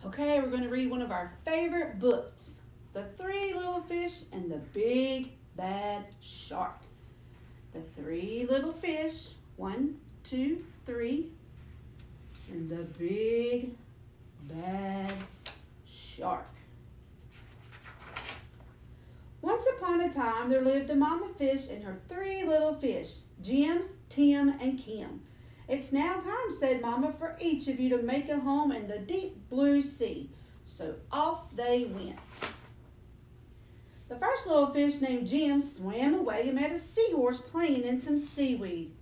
Okay, we're going to read one of our favorite books, The Three Little Fish and the Big Bad Shark. The three little fish, 1, 2, 3, and the big bad shark. Once upon a time, there lived a mama fish and her three little fish, Jim, Tim, and Kim. It's now time, said Mama, for each of you to make a home in the deep blue sea. So off they went. The first little fish, named Jim, swam away and met a seahorse playing in some seaweed.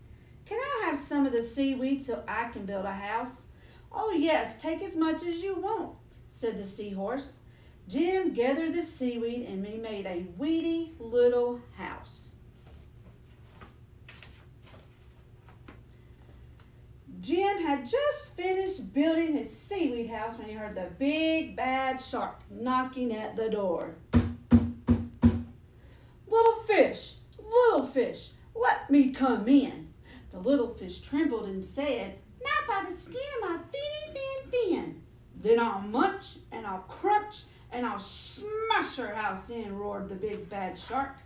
Can I have some of the seaweed so I can build a house? Oh yes, take as much as you want, said the seahorse. Jim gathered the seaweed and he made a weedy little house. Jim had just finished building his seaweed house when he heard the big bad shark knocking at the door. Little fish, let me come in. The little fish trembled and said, not by the skin of my fin. Then I'll munch and I'll crunch and I'll smash your house in, roared the big bad shark.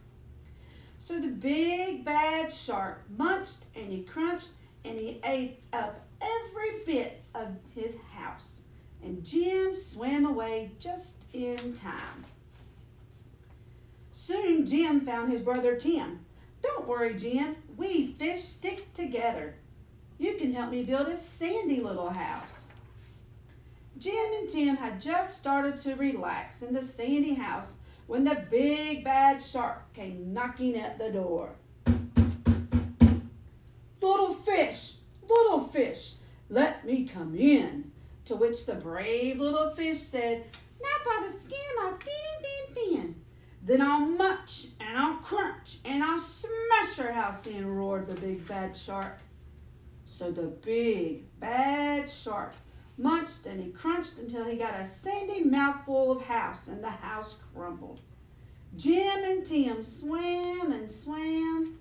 So the big bad shark munched and he crunched and he ate up every bit of his house. And Jim swam away just in time. Soon Jim found his brother Tim. Don't worry, Jim, we fish stick together. You can help me build a sandy little house. Jim and Tim had just started to relax in the sandy house when the big bad shark came knocking at the door. Little fish, let me come in. To which the brave little fish said, not by the skin of my fin. Then I'll munch and I'll crunch and I'll smash your house in, roared the big bad shark. So the big bad shark munched and he crunched until he got a sandy mouthful of house and the house crumbled. Jim and Tim swam and swam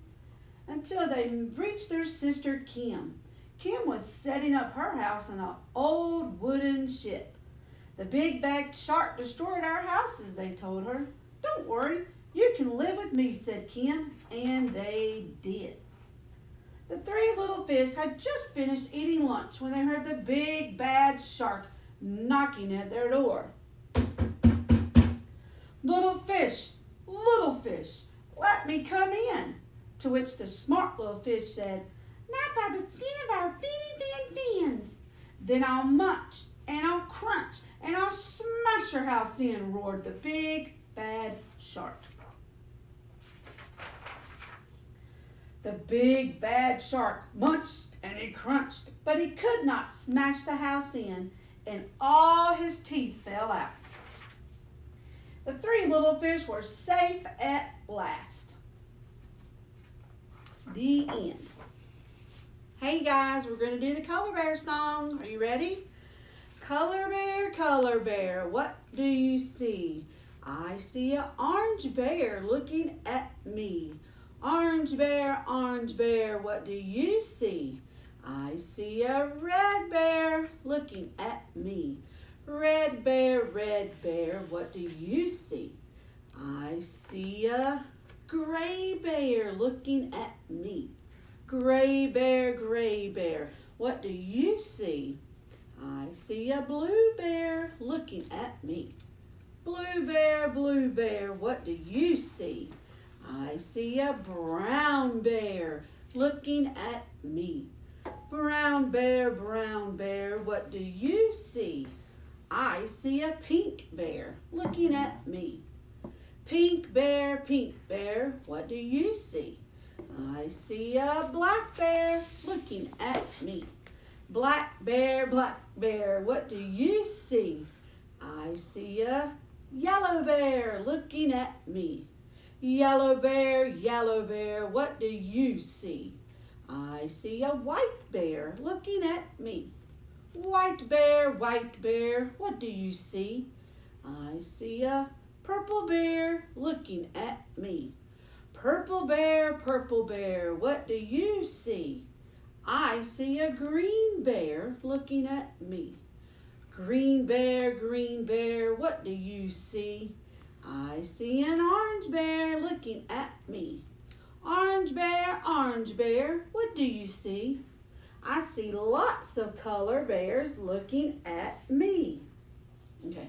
until they reached their sister Kim. Kim was setting up her house in an old wooden ship. The big bad shark destroyed our houses, they told her. Don't worry, you can live with me, said Kim, and they did. The three little fish had just finished eating lunch when they heard the big bad shark knocking at their door. Little fish, let me come in. To which the smart little fish said, not by the skin of our fins. Then I'll munch and I'll crunch and I'll smash your house in, roared the big bad shark. The big bad shark munched and he crunched, but he could not smash the house in, and all his teeth fell out. The three little fish were safe at last. The end. Hey guys, we're going to do the Color Bear song. Are you ready? Color bear, what do you see? I see an orange bear looking at me. Orange bear, what do you see? I see a red bear looking at me. Red bear, what do you see? I see a gray bear looking at me. Gray bear, what do you see? I see a blue bear looking at me. Blue bear, what do you see? I see a brown bear looking at me. Brown bear, what do you see? I see a pink bear looking at me. Pink bear, what do you see? I see a black bear looking at me. Black bear, what do you see? I see a yellow bear looking at me. Yellow bear, what do you see? I see a white bear looking at me. White bear, what do you see? I see a purple bear looking at me. Purple bear, what do you see? I see a green bear looking at me. Green bear, what do you see? I see an orange bear looking at me. Orange bear, what do you see? I see lots of color bears looking at me. Okay.